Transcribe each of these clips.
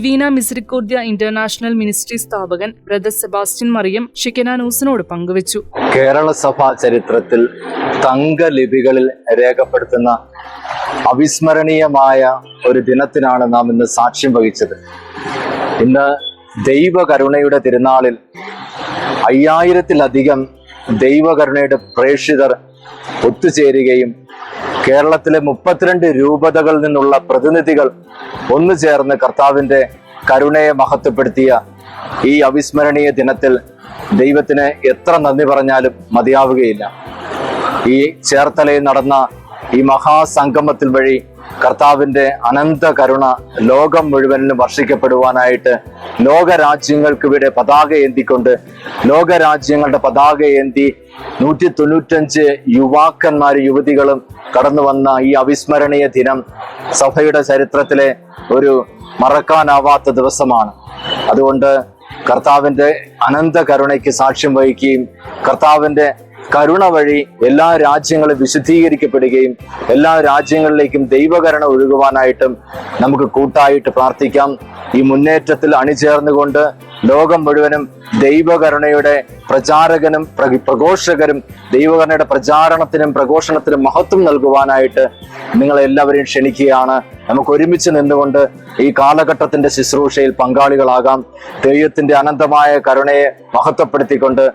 Divina മിസറിക്കോർഡിയ international ministry സ്ഥാപകൻ brother Sebastian Mariyam ഷിക്കന ന്യൂസിനോട് പങ്കുവച്ചു. കേരള സഭാ ചരിത്രത്തിൽ തങ്കലിപികളിൽ രേഖപ്പെടുത്തുന്ന അവിസ്മരണീയമായ ഒരു ദിനത്തിനാണ് നാം ഇന്ന് സാക്ഷ്യം വഹിച്ചത്. ഇന്ന് ദൈവകരുണയുടെ തിരുനാളിൽ 5000-ലധികം ദൈവകരുണയുടെ പ്രേക്ഷിതർ ഒത്തുചേരുകയും കേരളത്തിലെ 32 രൂപതകളിൽ നിന്നുള്ള പ്രതിനിധികൾ ഒന്നു ചേർന്ന് കർത്താവിന്റെ കരുണയെ മഹത്വപ്പെടുത്തിയ ഈ അവിസ്മരണീയ ദിനത്തിൽ ദൈവത്തിന് എത്ര നന്ദി പറഞ്ഞാലും മതിയാവുകയില്ല. ഈ ചേർത്തലയിൽ നടന്ന ഈ മഹാസംഗമത്തിൽ വഴി കർത്താവിന്റെ അനന്ത കരുണ ലോകം മുഴുവനും വർഷിക്കപ്പെടുവാനായിട്ട് ലോകരാജ്യങ്ങൾക്ക് ഇവിടെ പതാക ഏന്തിക്കൊണ്ട് ലോകരാജ്യങ്ങളുടെ പതാക ഏന്തി 195 യുവാക്കന്മാരും യുവതികളും കടന്നു വന്ന ഈ അവിസ്മരണീയ ദിനം സഭയുടെ ചരിത്രത്തിലെ ഒരു മറക്കാനാവാത്ത ദിവസമാണ്. അതുകൊണ്ട് കർത്താവിന്റെ അനന്ത കരുണയ്ക്ക് സാക്ഷ്യം വഹിക്കുകയും കർത്താവിന്റെ കരുണ വഴി എല്ലാ രാജ്യങ്ങളും വിശുദ്ധീകരിക്കപ്പെടുകയും എല്ലാ രാജ്യങ്ങളിലേക്കും ദൈവകരുണ ഒഴുകുവാനായിട്ടും നമുക്ക് കൂട്ടായിട്ട് പ്രാർത്ഥിക്കാം. ഈ മുന്നേറ്റത്തിൽ അണിചേർന്നുകൊണ്ട് ലോകം മുഴുവനും ദൈവകരുണയുടെ പ്രചാരകനും പ്രഘോഷകരും ദൈവകരുണയുടെ പ്രചാരണത്തിനും പ്രഘോഷണത്തിനും മഹത്വം നൽകുവാനായിട്ട് നിങ്ങളെല്ലാവരെയും ക്ഷണിക്കുകയാണ്. നമുക്ക് ഒരുമിച്ച് നിന്നുകൊണ്ട് ഈ കാലഘട്ടത്തിന്റെ ശുശ്രൂഷയിൽ പങ്കാളികളാകാം. ദൈവത്തിന്റെ അനന്തമായ കരുണയെ മഹത്വപ്പെടുത്തിക്കൊണ്ട്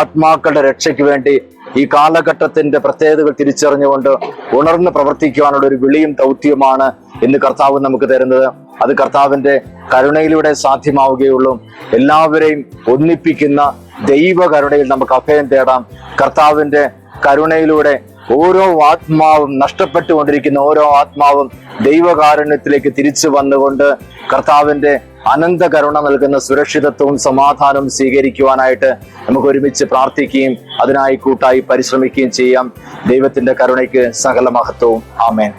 ആത്മാക്കളുടെ രക്ഷയ്ക്ക് വേണ്ടി ഈ കാലഘട്ടത്തിന്റെ പ്രത്യേകതകൾ തിരിച്ചറിഞ്ഞുകൊണ്ട് ഉണർന്ന് പ്രവർത്തിക്കുവാനുള്ള ഒരു വിളിയും ദൗത്യമാണ് ഇന്ന് കർത്താവ് നമുക്ക് തരുന്നത്. അത് കർത്താവിന്റെ കരുണയിലൂടെ സാധ്യമാവുകയുള്ളൂ. എല്ലാവരെയും ഒന്നിപ്പിക്കുന്ന ദൈവകരുണയിൽ നമുക്ക് അഭയം തേടാം. കർത്താവിന്റെ കരുണയിലൂടെ ഓരോ ആത്മാവും നഷ്ടപ്പെട്ടുകൊണ്ടിരിക്കുന്ന ഓരോ ആത്മാവും ദൈവകാരുണ്യത്തിലേക്ക് തിരിച്ചു വന്നുകൊണ്ട് കർത്താവിന്റെ അനന്ത കരുണ നൽകുന്ന സുരക്ഷിതത്വവും സമാധാനവും സ്വീകരിക്കുവാനായിട്ട് നമുക്ക് ഒരുമിച്ച് പ്രാർത്ഥിക്കുകയും അതിനായി കൂട്ടായി പരിശ്രമിക്കുകയും ചെയ്യാം. ദൈവത്തിന്റെ കരുണയ്ക്ക് സകല മഹത്വവും. ആമേൻ.